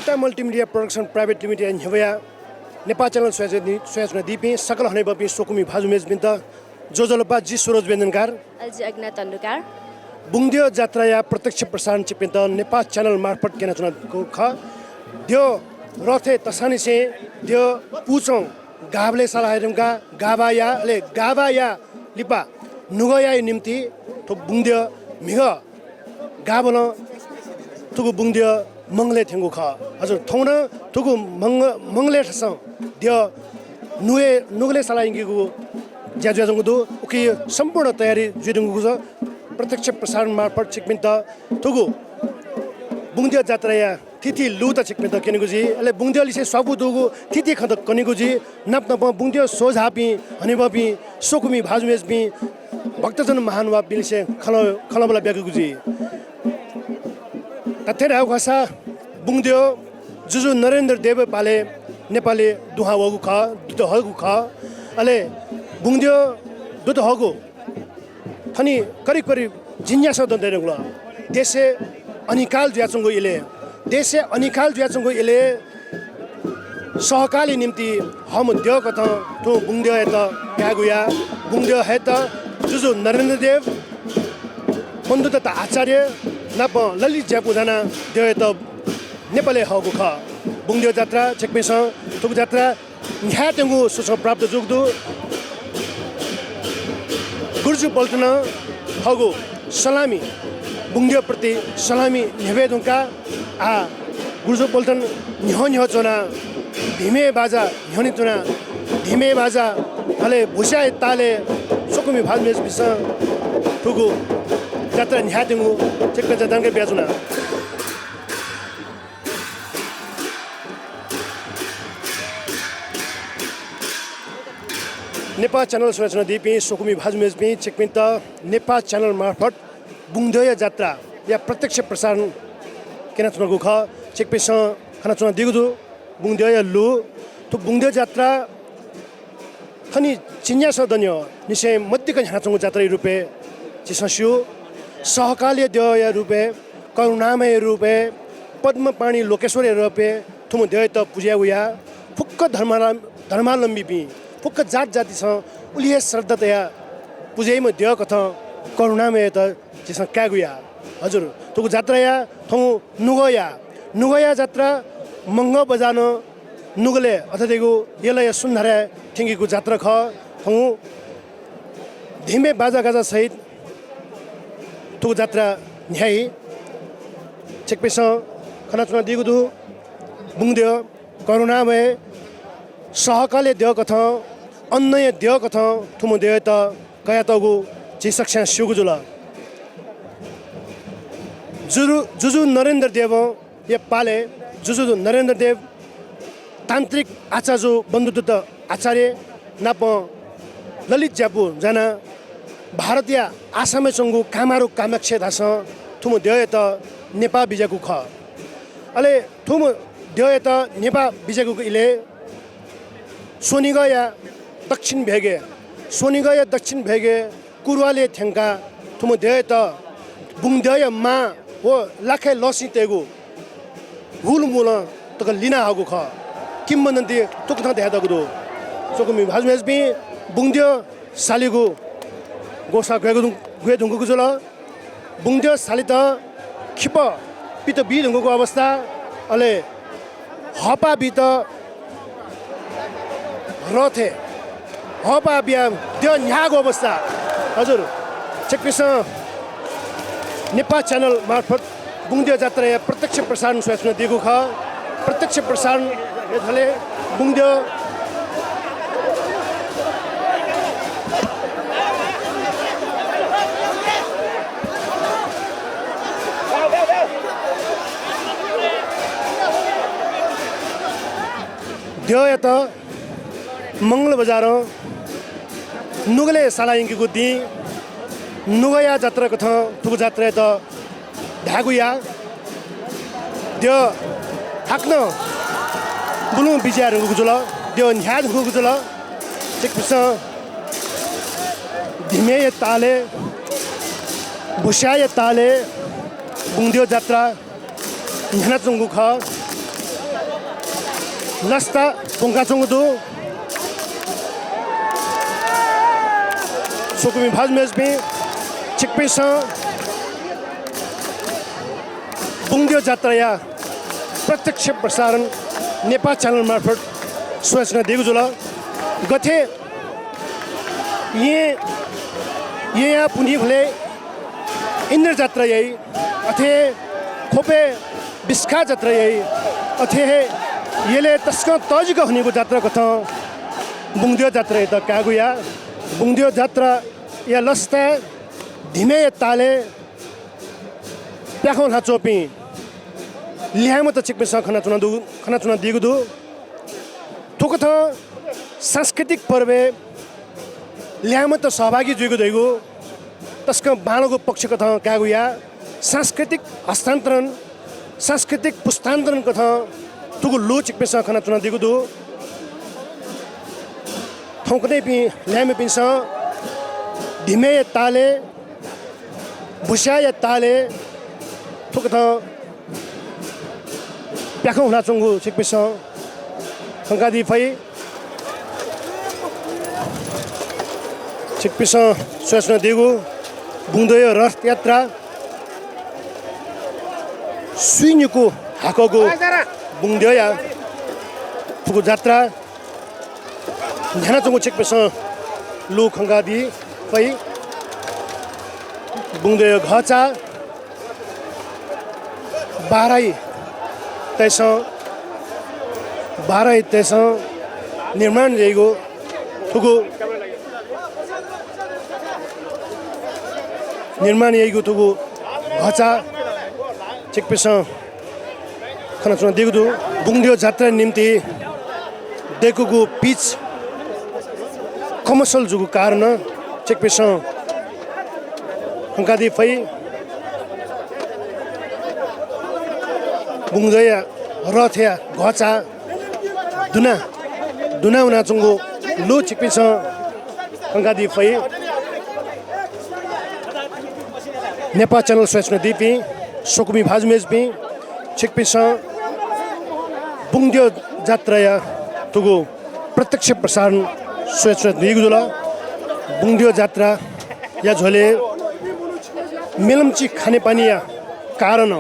Nepa Multimedia Production Private Limited and Hivaya Nepa channel Swayasna Deepin Sakal Hanebapi Sokumi Bhazumes Binta Jojolopa Ji Suraj Bendankar Alji Agna Tandukar Bungadyo Jatra ya प्रत्यक्ष प्रसारण चिपिन्त Nepal channel मार्फत केना चुना ख त्यो रथे तसानी से त्यो पुचों गाबले सलाहरुका गाबाया लिपा नुगया निम्ति तो बुंग्यो मिग गाबन तुगु बुंग्यो मंगले थेंगु ख हजुर थौन तुगु मंगले ठस त्यो नुगले सलाहिगु ज्याजंगु दु उकि सम्पूर्ण तयारी जुदुगु छ प्रत्यक्ष प्रसारण मार्फत चिकमिन्त तुगु बुंग्यो जात्राया तिथि लुता चिकमिन्त केनेगुजी अले बुंग्यो लिसे सबु दुगु तिथि खत कनेगुजी नप बुंग्यो सोझापि हनेबपि सोकुमी भाजुमेसपि भक्तजन महानुभाव बिलसे खलबला ब्यागुजी तथेरा भाषा बुंग्यो जुजु नरेन्द्र देव पाले नेपाली दुहा वगु ख दुत हगु ख अले बुंग्यो दुत हगु थनी करिब जिन्यास दन्देरगुला देशे अनिकाल ज्याचंगो इले सहकाली निम्ति हम देव कथ तो बुंग्यो हेत गागुया बुंग्यो हेत जुजु नरेन्द्र देव बन्धुता आचार्य नप ललित ज्यापु जना देव हेत नेपाली हगु ख बुंग्यो जात्रा चेकमेस तुगु जात्रा न्यातेंगु सुस प्राप्त जुगदु गुर्जु पल्टन हगु सलामी बुंग्यो प्रति सलामी निवेदनका आ गुर्जु पल्टन न्ह चोना धिमे बाजा न्हनि चोना धिमे बाजा अले भुसाय ताले सोकुमी भाजमेस बिस तुगु जात्रा न्यातेंगु चेकमे जादानके ब्याजुना नेपाल च्यानल संरचना दिपि सोकुमी भाजुमेसपि चेकमिन्त नेपाल च्यानल मार्फत बुंग्यो जात्रा या प्रत्यक्ष प्रसारण केना चुनागु ख चेकपेस खाना चुना दिगुदु बुंग्यो लु तो बुंग्यो जात्रा खनि चिन्या सदन्य निसे मध्यक हाँचंगु जात्रा रुपे चिसस्यु सहकाली देव या रुपे करुणामय रुपे पद्मपाणी लोकेश्वरी रुपे थुम देव त पूजा उया फुक्क धर्मालम्बी फुक्क जाति छ उलिए श्रद्धातया पूजैमा देव कथा करुणामय त जिस कागुया हजुर तुगु जात्राया थौ नुगया जात्रा मंग बजान नुगले अथदेखु यलय सुन्धरा ठिंगीको जात्रा ख थौ धिमे बाजा गाजा सहित तुगु जात्रा न्याय चेकपेस खना चुना दिगुदु बुंग्यो करुणामय सहकाले देव कथा अन्नय देव कथा थुम देव त कया तगु चिसक्षा सुगुजुल जुजु नरेन्द्र देव ये पाले जुजु नरेन्द्र देव तान्त्रिक आचार्य बन्धुत्व आचार्य नाप ललित ज्यापु जना भारतीय आसामे चंगु कामारु कामाक्षे दास थुम देव त नेपा बिजाकु ख अले थुम देव त नेपा बिजाकु इले सोनिगया दक्षिण भेगे कुरुवाले थेंका थुम देय त बुंग्यो मा हो लाखे लसी तेगु हुलमुल तक लिना हगु ख किम्बनन्ती तुकथा देहा दगु सोकुमी भाजमेसबि बुंग्यो सालिगु गोसा गएदुंगु जुल बुंग्यो सालि त खिप पित बिदुंगुको अवस्था अले हपा बित रथे हपा बिया त्यो न्यागो अवस्था हजुर चेकपिस नेपाल च्यानल मार्फत बुंग्यो जात्रा या प्रत्यक्ष प्रसारण सूचना दिगु ख प्रत्यक्ष प्रसारण यथले बुंग्यो देव यता मंगल बजार नुगले सालाइंगी गुद्दी नुगया जात्रा कथा तुगु जात्रा त ढागुया देव हाक्न बुलु बिजार गुजुल देव न्याद गुजुल चेकपिस धिमे ताले भुसाय ताले बुंग्यो जात्रा न्याना चंगु ख lasta Bungadyo sokumi bhajmezbi chikpesa Bungadyo Jatra या प्रत्यक्ष प्रसारण नेपा च्यानल मार्फत सूचना दिएको छु ल गथे यहाँ पुनि भले इंद्र जात्रा यही अथे खोपे बिस्का जात्रा यही अथे येले तस्क तजिक हुनेको जात्रा कथा बुङ्दियो जात्रा त कागुया बुङ्दियो जात्रा या लस्ते धिमे ताले प्याखौ हाचोपी ल्याम त चिकपेसा खना चुना दिगु दु थोक थ सांस्कृतिक पर्व ल्याम त सहभागी जुगु दैगु तस्क बाणको पक्ष कथा कागुया सांस्कृतिक हस्तान्तरण सांस्कृतिक पुस्तान्तरण कथा तुगु लो चिकपेसा खना चुना दिगु दु थौकने पि ल्याम पिन्छ धिमे ताले भुस्या ताले थोक थ प्याखौ हुना चंगु चिकपेसा खंगादी फै चिकपेसा सूचना दिगु बुङ्दयो रथ यात्रा सुइनुको हाकको बुङ्दया तुगु जात्रा ध्यान चंगु चिकपेसा लु खंगादी फै बुङ्दयो घचा बाराई तेसा निर्माण जेगो थुगु निर्माण येगु थुगु घचा चिकपेसा खना चुना दिगु दु बुङ्दियो जात्रा निम्ति देखुगु पिच कमर्शियल जुगु कारण चिकपेसा हंकादी फै बुङ्दया रथया घचा दुना उना चंगु लो चिकपेसा हंकादी फै नेपा च्यानल सूचना दिपी सोकुमी भाजमेजपी चिकपेसा बुङ्दियो जात्रा या तुगु प्रत्यक्ष प्रसारण सूचना दिगु जुल बुङ्दियो जात्रा या झोले मेलमची खानेपानी या कारण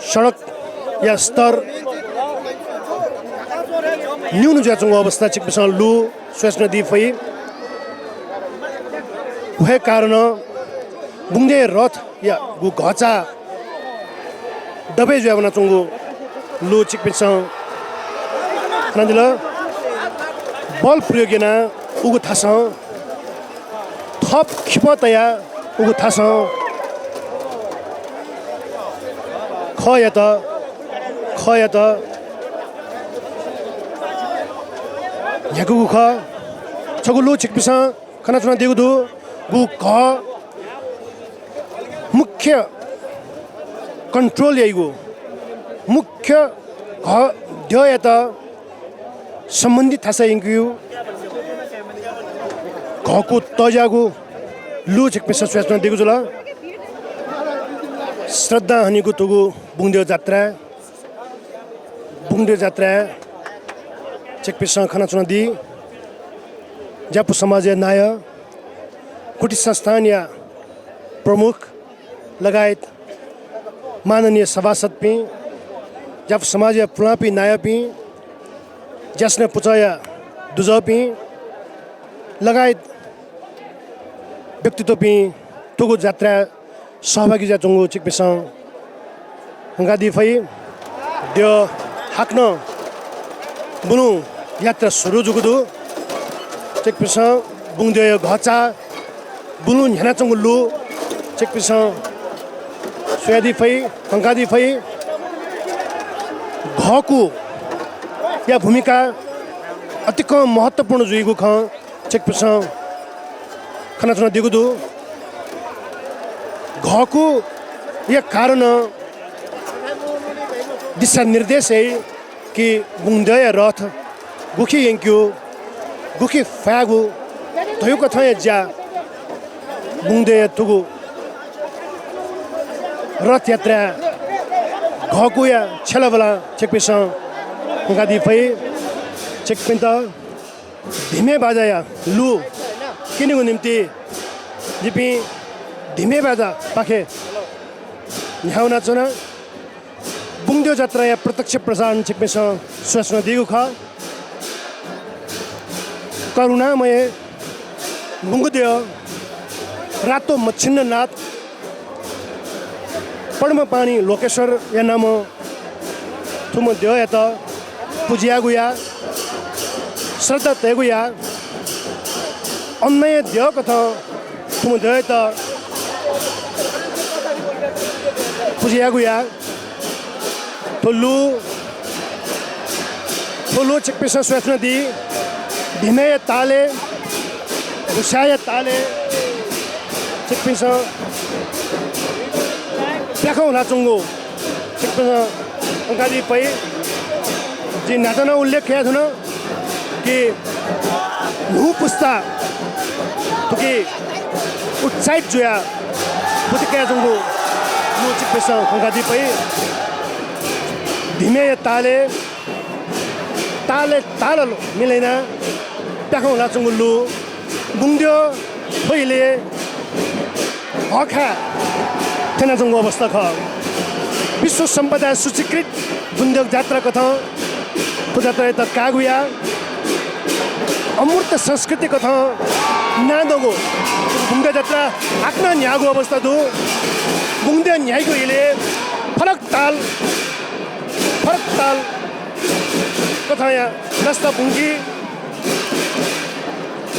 सडक या स्तर न्यून ज्याचुङ अवस्था चिकपेसा लु सूचना दि फै भए कारण बुङ्दे रथ या गु घचा दबे ज्यावना चुङ्गु लु चिकपेसा नदिल बल प्रयोगना उगु थास थप खिपतया उगु थास खयत यागु ख छगु लु चिकपेसा खना चुना दिगु दु गु ख मुख्य कंट्रोल याइगु मुख्य घ द्ययत सम्बन्धित थासा इंगु घको तजागु लु चिकपेसा सूचना दिगु जुल श्रद्धा हनीको तुगु बुङ्दियो जात्रा चिकपेसा खना चुना दि ज्यापु समाज नाय कुटी संस्थान या प्रमुख लगायत माननीय सभासद पि ज्यापु समाज पुलापी नायपी ज्यास्ने पुचया दुजपी लगायत व्यक्तित्व पि तुगु जात्रा सहभागी जाचुङ्गु चिकपेसा हंगादी फै त्यो हाक्न बुनु यात्रा सुरु जुगुदु चिकपेसा बुङ्दियो घचा बुनु ह्याना चंगु लु चिकपेसा सुयादी फै हंगादी फै घको या भूमिका अति कम महत्त्वपूर्ण जुइगु ख चिकपेसा खना चुना दिगु दु घको या कारण दिशा निर्देश है कि बुङ्दय रथ गुखी यंक्यो गुखी फ्यागु धयु कथा ज्या बुङ्दय तुगु रथ यात्रा घको या छेलाबला चिकपेसा Bungadyo fai cek pinta dhime baja ya lu kini ko nimti dipi dhime baja पाखे यहाँ नाचना बुङ्ग्यो जात्रा या प्रत्यक्ष प्रसारण छिक्मेसँग सूचना दिएको छ करुणामय बुङ्गद्यो रातो मच्छिन्न नाथ पद्म पानी लोकेश्वर या नाम थुम द्यो या त पूजिया गुया श्रद्धा तेगुया अन्नय द्यो कथा थुम द्यो या त पूजिया गुया थोलू चिकपिसा सूचना दी धीमे ताले गुसाया ताले चिकपिसा प्याखौ लाचुङ्गो चिकपिसा अंकादी पै जी नाचना उल्लेख किया था ना कि नू पुस्ता तो कि उत्साहित जोया बुद्ध क्या जुंगो नू चिकपिसा अंकादी पै धीमे ताले ताले ताललो मिलेना प्याखौ लाचुङ्गो लु बुङ्ग्यो पहिले हखा तेना जुङ्गो अवस्था ख विश्व सम्पदा सूचीकृत बुङ्ग्यो जात्रा कथा तो जात्रा त कागुया अमूर्त संस्कृति कथा नादोगो बुङ्ग्यो जात्रा आफ्नो न्यागो अवस्था दु बुङ्ग्यो न्यायको हिले फरक ताल कथा या रास्ता बुङ्गी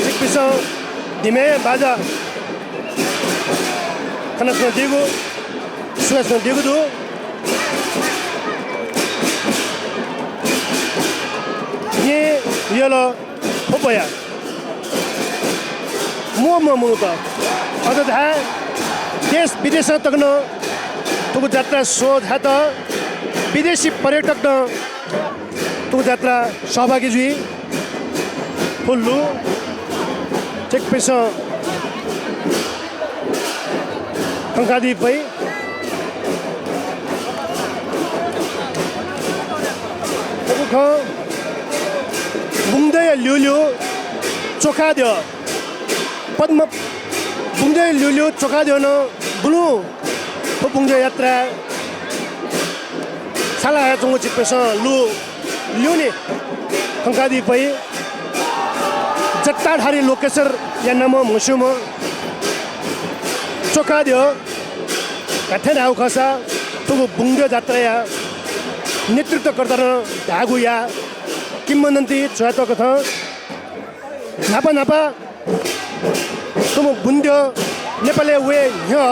चिकपिसा धीमे बाजा खाना सुना दिएको सुना दिएको दु यो फोपया म त अझ था देश विदेश तक्न तुको जात्रा सो था त विदेशी पर्यटक न तुको जात्रा सहभागी जुई फुल्लु चेक पैसा अंकादी पै बुङ्दै ल्युल्यु चोखा दियो पद्म बुङ्दै ल्युल्यु चोखा दियो न बुलु बुङ्दै यात्रा साला चोङ्गो चिप्पेछ लु ल्युने अंकादी पै जट्टा ढारी लोकेश्वर या नाम मुसुम चोखा दियो कथे नाउ खसा तुगु बुङ्ग्यो जात्रा या नेतृत्व गर्दा धागु या किम्बदन्ती चुहात कथा नापा तुम बुङ्ग्यो नेपाली वे न्य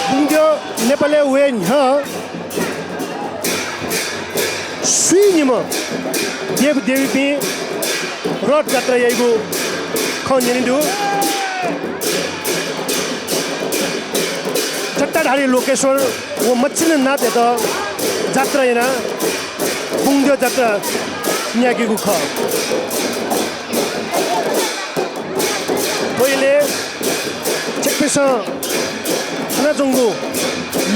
बुङ्ग्यो नेपाली वे न्य सुइनिम देव देवी पि रथ जात्रा याइगु खनिन्दु चट्टाढारी लोकेश्वर वो मच्छिन नाथ त जात्रा yana बुङ्ग्यो जात्रा न्यागेगु ख पहिले चेकपिसा खानाजुङ्गु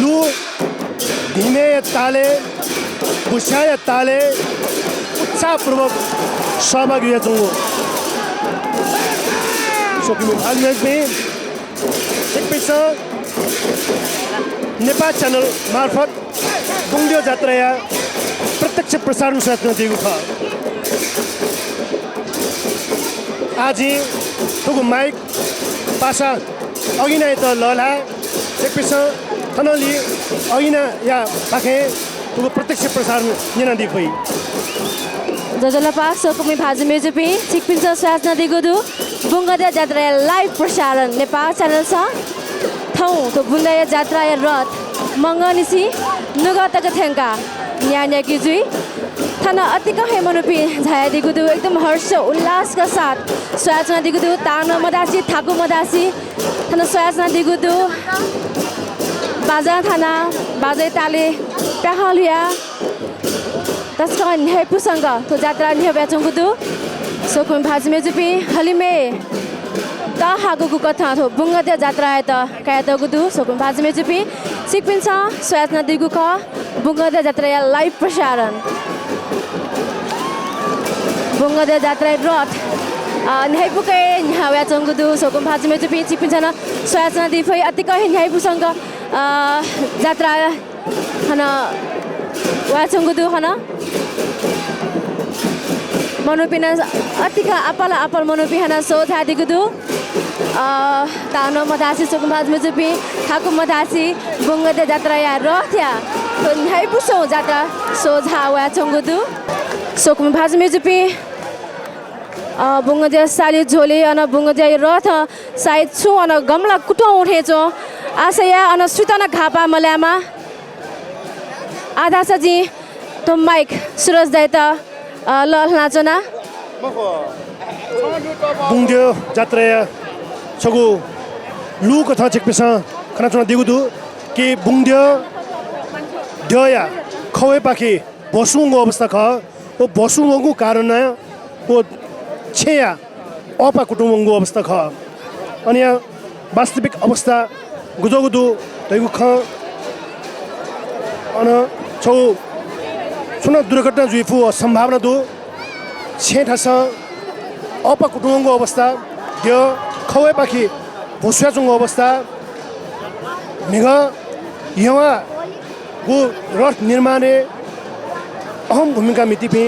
लु धीमे ताले गुसाया ताले उत्साहपूर्वक सहभागी जुङ्गु सोकिमु आजमेजमे चेकपिसा नेपा च्यानल मार्फत बुङ्ग्यो जात्रा या प्रत्यक्ष प्रसारण सूचना दिएको छ आज तुगु माइक पासा अगिना त लला एकपिसा थनली अगिना या पाखे तुगु प्रत्यक्ष प्रसारण नेना दिपै जजला पास सोकुमी भाजु मेजुपी चिकपिसा सूचना दिएको दु बुङ्गद्यो जात्रा लाइभ प्रसारण नेपाल च्यानल छ थौ तो बुङ्गद्यो जात्रा या रथ मंगा निसी नुगा तक थेंका न्यान्या की जुई थाना अतिका हेमनुपी झाया दिगुदु एकदम हर्ष उल्लास का साथ सूचना दिगुदु तानो मदासी थाकु मदासी थाना सूचना दिगुदु बाजा थाना बाजे ताले प्याहलिया तस्का न्याय पुसंग तो जात्रा न्याय बेचुगुदु सोकुम भाजमे जुपी हलिमे ता हागुगु कथा थो बुंगाद्यो जात्रा है त काय त गुदु सोकुम भाजमे जुपी सिकपिन छ स्वात नदीगु ख बुंगाद्यो जात्रा या लाइभ प्रसारण बुंगाद्यो जात्रा रथ न्याइपुकै न्याव्या चंगुदु सोकुम भाजमे जुपी सिकपिन छ स्वात नदी फै अतिकै न्याइपुसँग जात्रा हन वा चंगुदु हन मनोपिना अतिका अपल अपल मनोपिहाना सो थादिगुदु तानो मदासी सोकुम भाजमे जुपी थाकु मदासी बुंगाद्यो जात्रा या रथ्या तो न्याइपुसो जात्रा सो झावा चंगुदु सोकुम भाजमे जुपी बुंगाद्यो साली झोले अन बुंगाद्यो रथ सायद छु अन गमला कुटो उठेचो आशया अन सुतना घापा मल्यामा आधा सजी तो माइक सुरज दाइता लल नाचना बुंग्यो जात्रा छगु लु कथा चेकपिसा खना चुना दिगुदु कि बुंग्यो दया खवे पाखी बसुंगो अवस्था ख ओ बसुंगो कारण ओ छेया अपा कुटुंबंगो अवस्था ख अनि वास्तविक अवस्था गुजोगुदु दैगु ख अन छौ सुना दुर्घटना जुइफु सम्भावना दु छेठास अपा कुटुंबंगो अवस्था त्यो खवे पाखी भुस्याचुंगो अवस्था निग यवा गु रथ निर्माणे अहम भूमिका मितिपि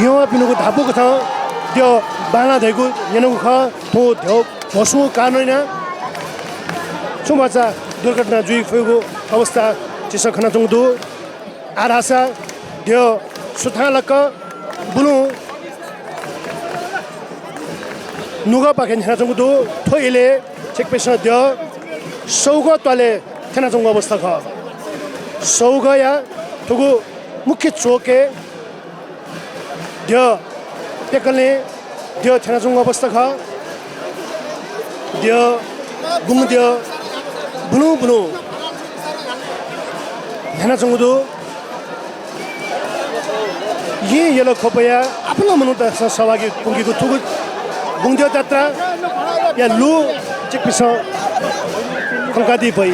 यवा पिनुको धापु कथा त्यो बाना धैगु यनुको ख थो धो भसु कारण सुमाचा दुर्घटना जुइफुगो अवस्था चिस खना चुंगदु आरासा त्यो सुथालक बुनु नुगा पाखे छना चंगुदु थोइले चेकपेस त्यो सौग तले छना चंगु अवस्था ख सौग या थगु मुख्य चोके त्यो पेकले त्यो छना चंगु अवस्था ख त्यो बुङ त्यो बुनु बुनु छना चंगुदु ये येलो खोपया आफ्नो मनुत सहभागी पुगेको थुगु बुंग्यो जात्रा या लु चिकपिस खंकादी भई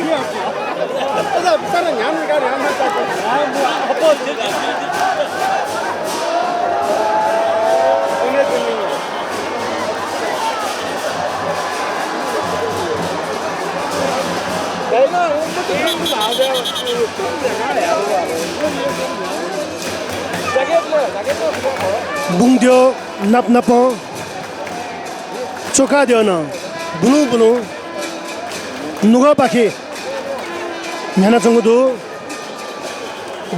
बुंग्यो नप नप चोका दियो न बुनु बुनु नुगा पाखे न्याना चंगुदु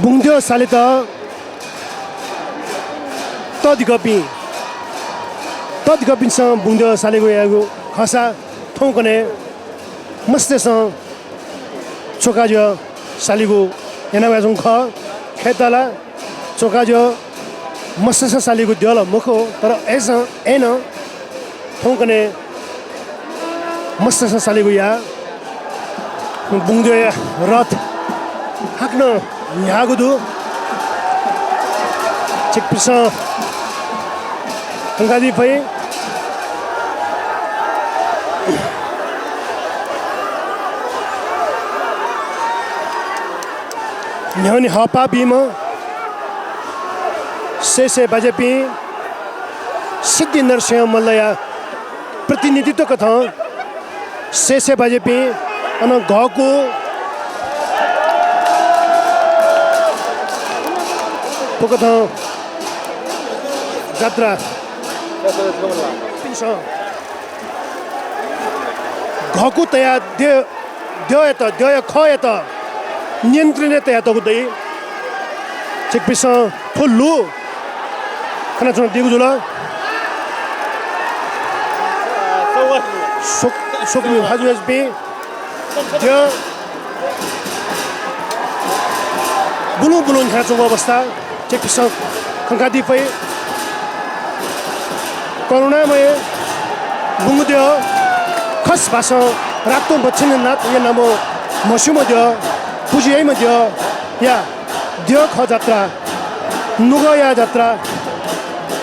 बुंग्यो सालित तदिगपि स बुंग्यो सालेगो यागो खसा थौकने मस्तेस चोका जो सालिगो याना वाजुङ ख खेतला चोका जो मस्तेस सालिगो दियल मुखो तर एस एन थौकने मस्तेस सालिगो या बुंग्यो रथ हाक्न न्यागुदु चिकपिस हंगादी फै न्याउनी हपा बिमा से बजेपी सिद्धि नरसिंह मल्लया प्रतिनिधित्व कथा से बजेपी अन घको तो कथा जात्रा घको तया द्यो ख यत नियन्त्रण तया त गुदै चिकपिस फुल्लु खना चुना दिगु जुल सोकमी भाजु एसपी त्यो बुनु बुनु खना चुना अवस्था चिकपिस खंकादी फै करुणामय बुंगुद्यो खस भाषा रातो बच्चन नात ये नामो मसुम दियो पुजियै म दियो या दियो ख जात्रा नुगा या जात्रा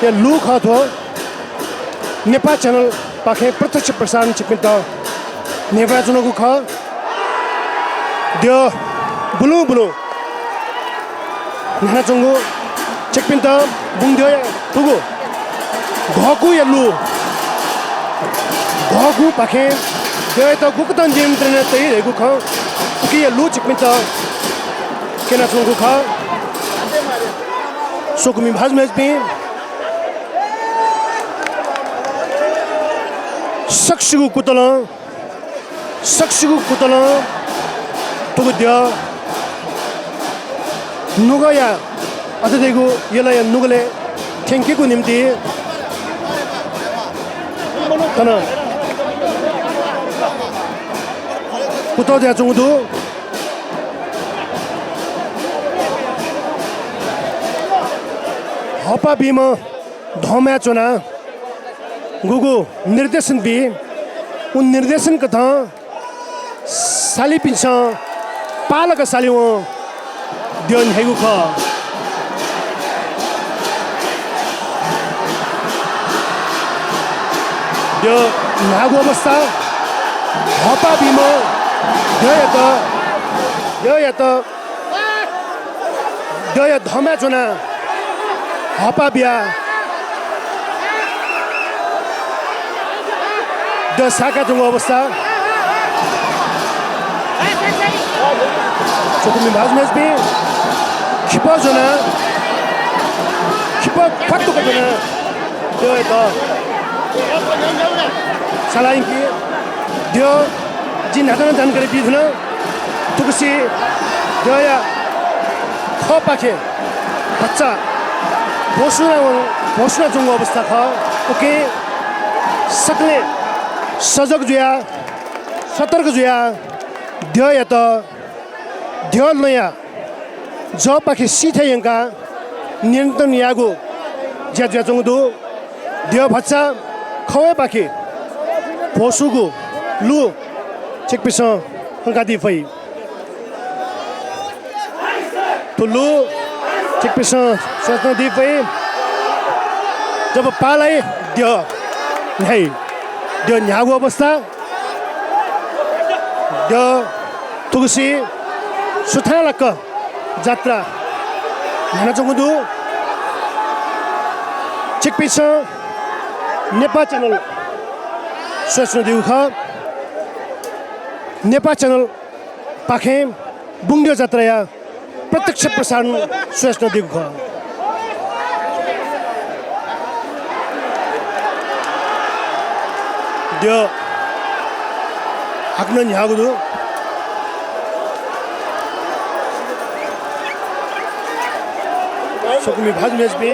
या लु ख थो नेपा च्यानल पाखे प्रत्यक्ष प्रसारण चिकपिन्त नेपा चुनको ख दियो बुलु बुलु न्याना चुङ्गु चिकपिन्त बुङ्दियो तुगु घकु यल्लु घकु पाखे दियो त गुकुतन जिम ट्रेन तै रेगु ख कि यल्लु चिकपिन्त केना चुङ्गु ख सोकुमी भाज मेज पे सक्सिगु कुतल तुगुद्य नुगया अतदेखु यसलाई नुगले थ्याङ्कीको निम्ति तन कुतो द्या चुङदु हपा बिम धम्या चुना गुगु निर्देशन बि उन निर्देशन कथा साली पिन्छ पालक सालिव दियन हेगु ख यो नागु अवस्था हपा बिम दय धम्या चुना हपा बिया द साका जुङ अवस्था चुकुमी भाजमेज पे खिप जना खिप फटुक जना त्यो त सलाइन कि त्यो जिन हातन जानकारी बिथन तुकसी त्यो या ख पाखे बच्चा भोसना जुङ अवस्था ख ओके सकले सजग जुया सतर्क जुया ध्य या त ध्य नया ज पाखे सिथे यंका नियन्त्रण यागो ज्या ज्या चुङदु ध्य भच्चा खवे पाखे भोसुगु लु चेकपिस हंकादी फै तो लु चेकपिस सोच्न दि फै जब पालाई ध्य नै द न्यागु अवस्था द तुगसी सुथालक जात्रा न्याना चंगुदु चिकपिस नेपा च्यानल सोच्न दिउ ख नेपा च्यानल पाखे बुङ्ग्यो जात्रा या प्रत्यक्ष प्रसारण सोच्न दिउ ख द हाक्न न्यागुदु सोकुमी भाज मेज पे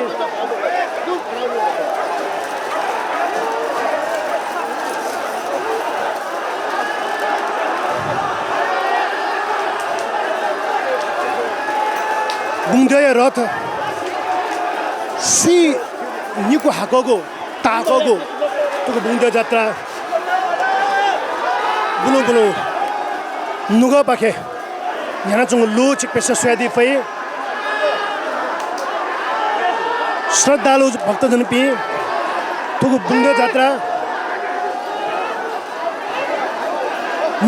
बुङ्ग्यो रथ सी निको हाकगो ताकगो तुको बुङ्ग्यो जात्रा बुलु बुलु नुगा पाखे न्याना चुङ लु चिकपेस स्वादी फै श्रद्धालु भक्तजन पि तुगु बुङ्ग्यो जात्रा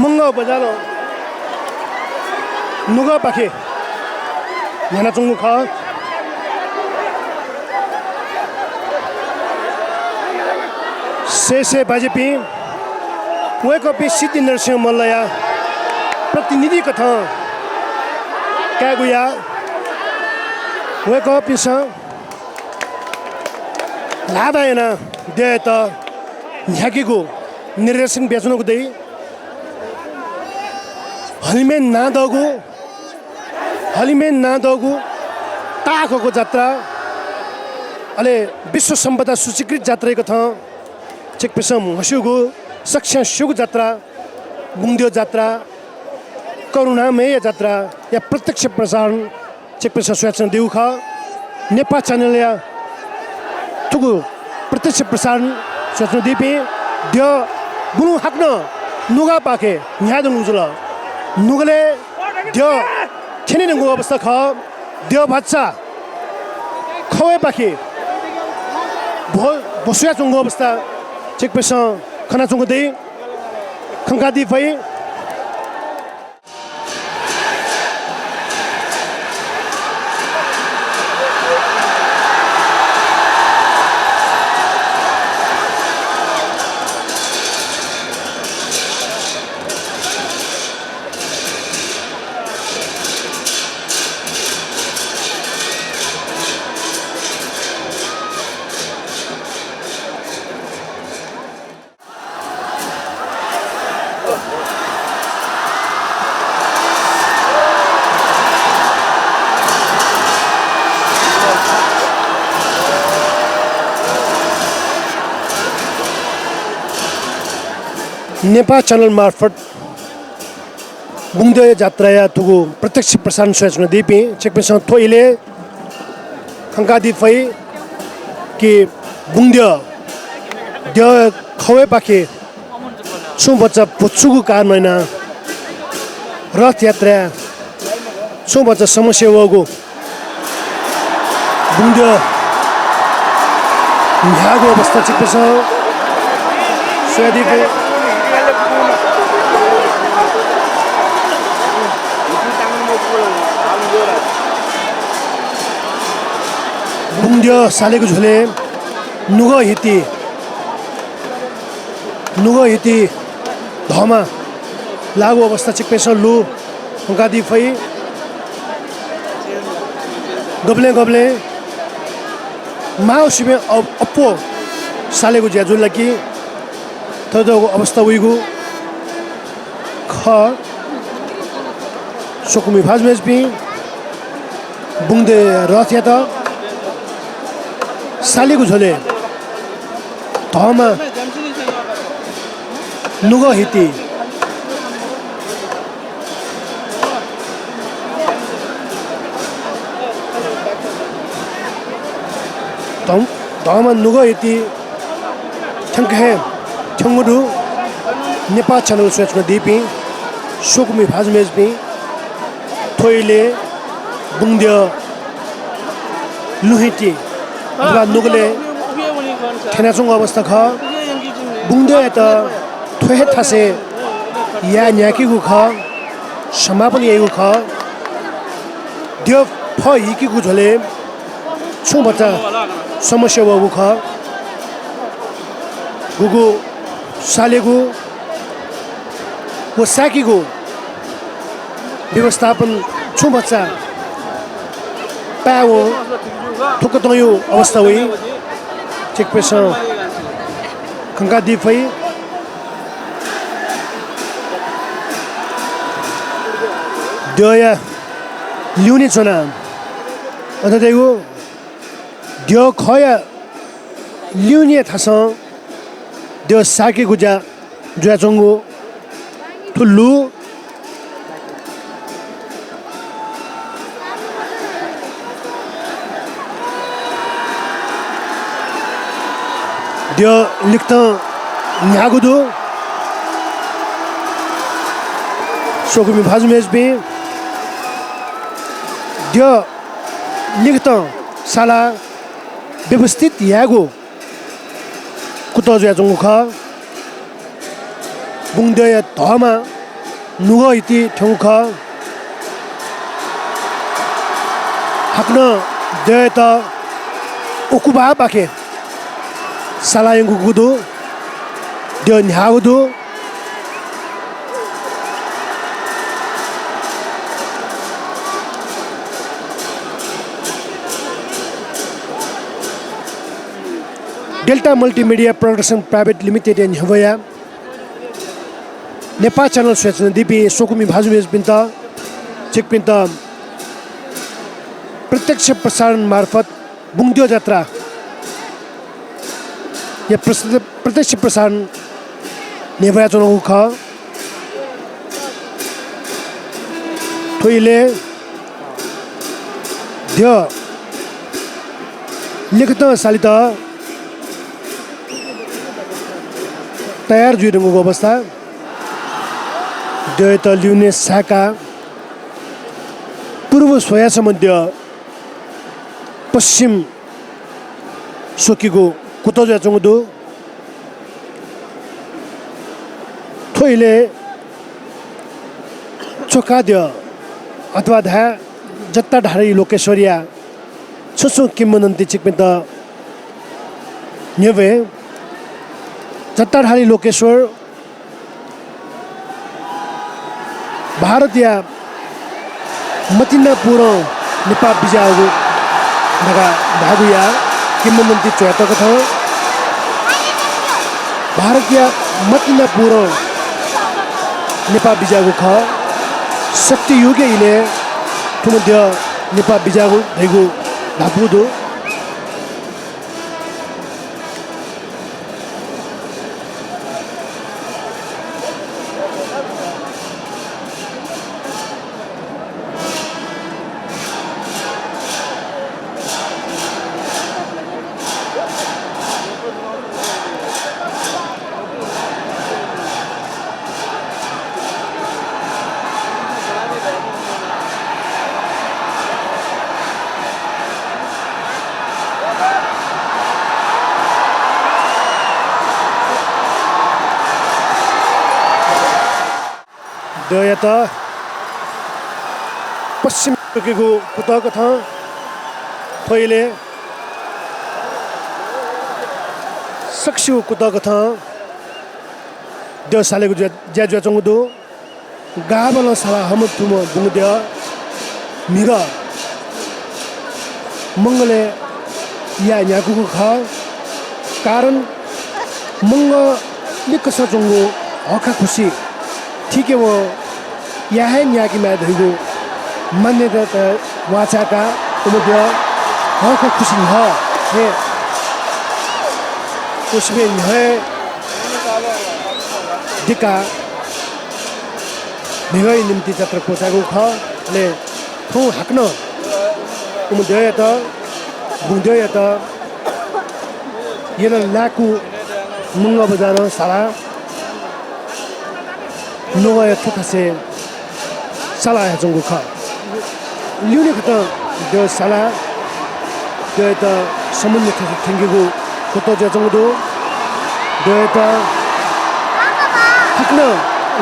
मंगा बजालो नुगा पाखे न्याना चुङ ख से बाजेपी वेकपी सिद्धि नरसिंह मल्लया प्रतिनिधि कथा क्यागुया वेकपी स लादायना देत झ्याकीको निर्देशन बेच्नुको दे हलिमेन नादगु ताकको जात्रा अले विश्व सम्पदा सूचीकृत जात्रा कथा चेकपिसम हस्युगु सक्षम शुग जात्रा बुङ्ग्यो जात्रा करुणामय जात्रा या प्रत्यक्ष प्रसारण चेकपिस सोच्न दिउ ख नेपा च्यानल या तुगु प्रत्यक्ष प्रसारण सोच्न दिपे द गुनु हाक्न नुगा पाखे न्यादुङ जुल नुगले द खेनिनको अवस्था ख द भाच्चा खवे पाखे भोसुया चुङ्गो अवस्था चेकपिस खनाचुङ दे खंकादी फै नेपा च्यानल मार्फत बुङदय जात्राया तुगु प्रत्यक्ष प्रसारण सोच्न दिपि चेकपेसन थोइले खंकादी फै कि बुङदय द खवे पाखे छु बच्चा पुछुगु कार मैना रथ यात्रा छु बच्चा समस्या वगु बुङदय न्यागो अवस्था चेकपेसन सोयादिको बुङदय सालेको झोले नुगा हिती धमा लागु अवस्था चिकपेसन लु गादी फै गब्ले माउ सिमे अप्पो सालेको ज्याजुल लकी तदको अवस्था उइगु ख सोकुमी भाजमेज पि बुङदे रथ यात सालेको झोले धमा नुगा हिती धमा नुगा हिती ठंकहे ठंगुडु नेपा च्यानल सोच्न दिपि सोकुमी भाजमेज पि थोइले बुङदय लुहिटी अथवा नुगले ठेनाचुङ अवस्था ख बुङदय त थोहे थासे या न्याकीगु ख समापन यगु ख द्य फ हिकीगु झोले छु बच्चा समस्या वगु ख गुगु सालेगु वो साकीगु व्यवस्थापन छु बच्चा पाओ थुक तयु अवस्था हुई चेक पेस खंका दिफै दया ल्युने छना अन्त देगु द्य खया ल्युने थास द्य साके गुजा जुयाचंगु ठुल्लु द्य लिख्त न्यागुदु सोकुमी भाजमेज बे द्य लिख्त साला व्यवस्थित यागु कुतो जुयाचंगु ख बुङदय धमा नुगा इति ठौ ख हाक्न दय त उकुबा पाखे सालायंगु गुदु द्य न्यागुदु Delta multimedia production private limited एन हवया नेपा च्यानल सोच्न दिपि सोकुमी भाजुमेज पिन्त चिक पिन्त प्रत्यक्ष प्रसारण मार्फत बुङदय जात्रा या प्रत्यक्ष प्रसारण नेभया चुनाउ ख थोइले द्य लिखत सालित तयार जुइदुङको अवस्था द्य त ल्युने साका पूर्व सोयास मध्य पश्चिम सोकीको कुतो जाचंगदु थोइले चोकाद्यो अथवा धा जत्ता ढारी लोकेश्वरिया छुसु किम्बनन्ती चिकपिन्त न्यवे जत्ता ढारी लोकेश्वर भारतीय मतिना पुरो नेपाल बिजागु नगा धागुया किम्बनन्ती चोयातको छ भारतीय मतिना पुरो नेपाल बिजागु ख शक्ति युगे इले ठुमध्य नेपाल बिजागु धैगु धापुदु दयता पश्चिम टोकेको पुतको था थोइले सक्सु कुतको था देव सालेको ज्याज्या चंगदो गाबल साला हम तुम बुंगद्या मिगा मंगले या न्याकुको ख कारण मंग लिकस चंगो हका खुशी ठीक है वो यह है न्याकी मैं धैगो मान्यता त वाचाका उमद्य हक खुशी है उसमें है दिका मेगै निम्ति जत्र पोसाको ख ले थौ हाक्न उमद्य त बुंद्य त येन लाकु मुंगा बजार साला Nuga ya tukase sala ya junggu kha liuni khata de sala de ta samunne khase thengigu koto ja jungdu de ta hakna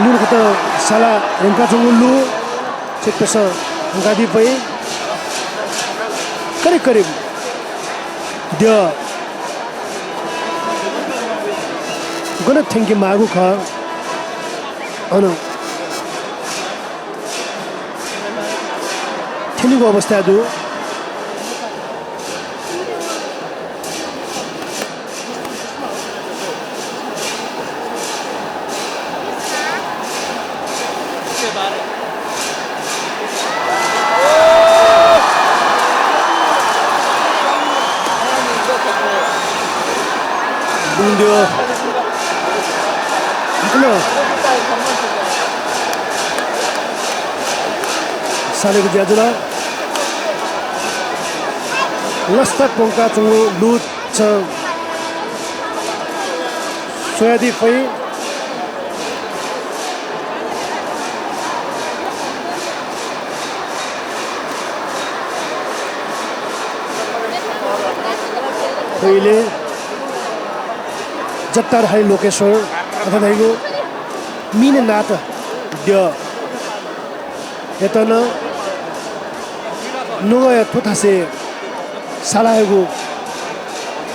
liuni khata sala rongka jungulu chepesa ngadi pai karib de gonna thengi magu kha अनु ठिनीको अवस्था दु बुंद्यो हैन सालेको ज्याजुला लस्ता पोंका चंगु लुट छ सोयादी फै पहिले जत्ता high Lokeshwar अथवा हैगो मिने नात द्य यतन Nuga ya tuthase salaego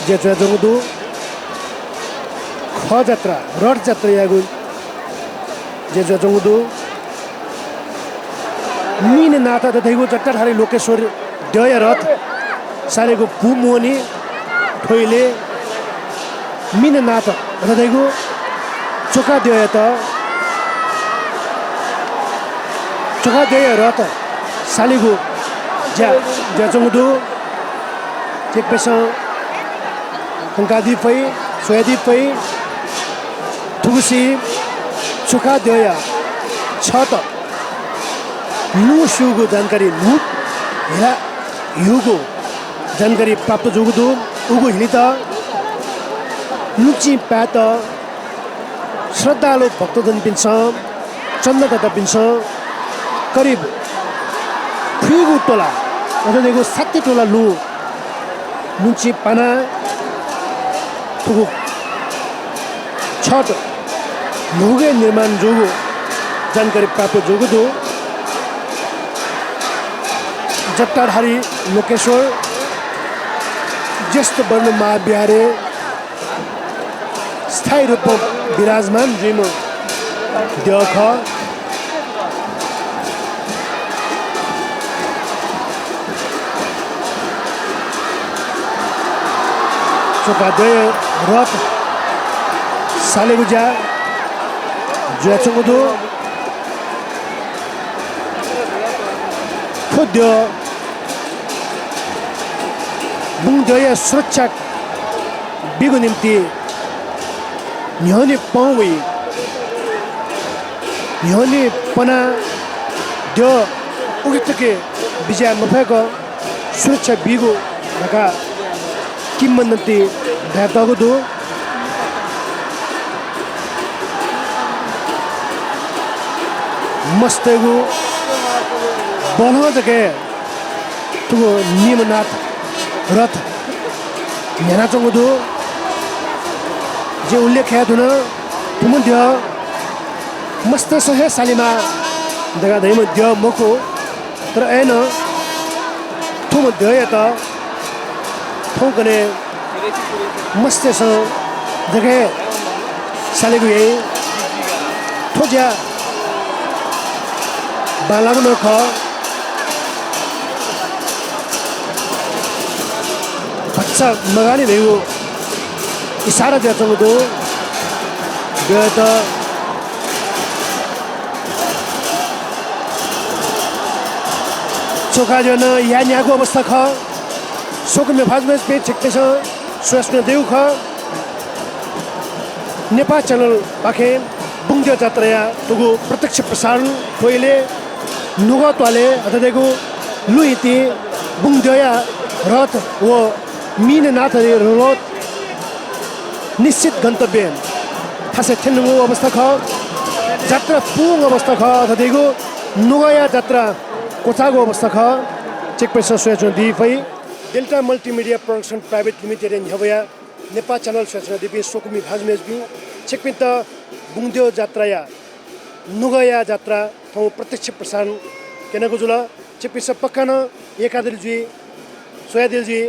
jatra jongdu kha jatra rod jatra yago jatra jongdu mine nata da daigo jatra hari lokeshwar daya rath salego pumoni thoile mine nata da daigo choka daya ta choka daya rath salego ja jongdu tek pesa hangadi pai soyadi pai thugusi choka daya chata nu shugo जानकारी लु हेला युगो जानकारी प्राप्त जोगदु उगो हिलिता Luche पात श्रद्धालु भक्तजन पिन्छ चन्ददाता पिन्छ करिब फ्रीगु टोला अझदेखो 60 टोला लु लुची पाना थुगु छट नुगे निर्माण जोगो जानकारी प्राप्त जोगो दो जट्टाधारी लोकेश्वर ज्येष्ठ वर्ण महाविहारे स्थायी रूपमा विराजमान जिम देख चोकादय रथ सालेगुजा जुयाचोंगदो खुद्य बुंगदय सुरक्षा बिगु निम्ति न्योने पाउई न्योने पना द्यो उगितके विजय मफेको सुरक्षा बिगु ढका किम्मन्ती भेटागो दो मस्तेगु बनो जगे तुगो निमनाथ रथ नेना चंगुदु जे उल्लेख है दुना तुमद्य मस्त सहे सालिमा दगा दैम द्य मको तर ऐन तुमद्य यता थौकने मस्त स जगे सालेगु ये थोजा बालागु ख बच्चा मगानी भेगो इशारा दिया चंगुदो गत चोका जन या न्याको अवस्था ख सोकमे फाजमेस पे छिक्तेछ स्वास्न देउ ख नेपाल च्यानल पाखे बुंग्यो जात्राया तुगु प्रत्यक्ष प्रसारण कोइले नुगा त्वाले अथदेखो लुइति बुंग्योया रथ व मीननाथ रथ निश्चित गन्तव्य थासे थेनुगु अवस्था ख जात्रा पुङ अवस्था ख अथदेखो नुगाया जात्रा कोचागो अवस्था ख चेकपेसा सोयाचो दिफै Delta multimedia production private limited न्यवया नेपाल च्यानल सोयाचो दिपि सोकुमी भाजमेजबि चेकपिन्त बुंग्यो जात्राया नुगाया जात्रा थौ प्रत्यक्ष प्रसारण केनको जुल चेकपिसा पक्कान एकादिलजी सोयादिलजी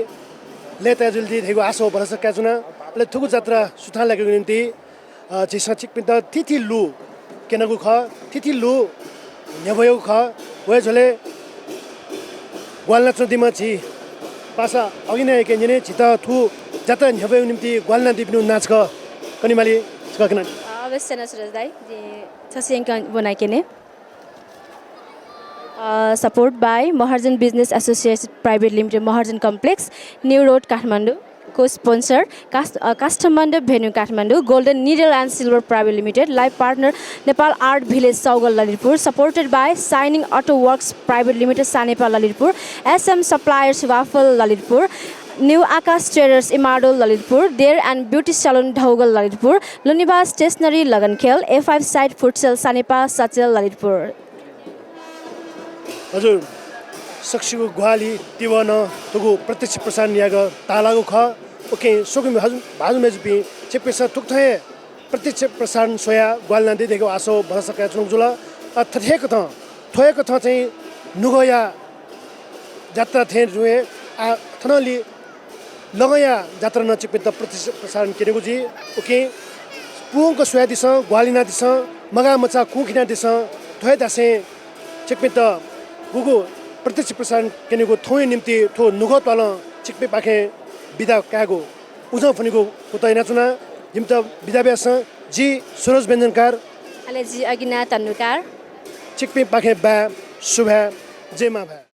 लेताजुलजी धेगो आसो भरस काजुना ले थुगु जात्रा सुथान लागेको निम्ति जिसा चेकपिन्त तिथि लु केनको ख तिथि लु न्यवयो ख वय झले ग्वालना चोदिमा छि पासा अघि नै के जने छिता थु जात्रा न्यवयो निम्ति ग्वालना दिप्नु नाच ख कनिमाली छकन अवश्य न सुरज दाई जे छसिङ बनाइकेने support by Maharjan Business Associates Private Limited, Maharjan Complex, New Road, Kathmandu. Co-sponsor, Kathmandu Venue, Kathmandu, Golden Needle and Silver Private Limited, live partner, Nepal Art Village, Saugal, Lalitpur, supported by Signing Auto Works Private Limited, Sanepa, Lalitpur, SM Suppliers, Waffle, Lalitpur, New Akash Traders, Imado, Lalitpur, Dare and Beauty Salon, Dhaugal, Lalitpur, Luniba Stationery, Lagankhel, A5 Site Food Sale, Sanepa, Sachel, Lalitpur. हजुर सक्सिको ग्वाली तिवन तुगु प्रत्यक्ष प्रसारण याग तालागु ख okay सोकुम भाजुमेजपि चेपेसा तुक्थे प्रत्यक्ष प्रसारण soya ग्वालना दिदेखो आसो भरसका चुङजुल थथेको थ थोएको थ चाहिँ नुगया जात्रा थे जुए थनली लगया जात्रा न चेपित प्रत्यक्ष प्रसारण केरेगु जी ओके पुङको सोया दिस ग्वालिना दिस मगा मचा कुखिना दिस थोय दासे चेपित गुगु प्रत्यक्ष प्रसारण केनेको थोय निम्ति थो नुगत वाला चिकपे पाखे बिदा कागो उजा फनिको उतैना चुना जिमत बिदा ब्यास जी सुरज व्यञ्जनकार अले जी अगिना तन्नुकार चिकपे पाखे बा शुभ जयमा भा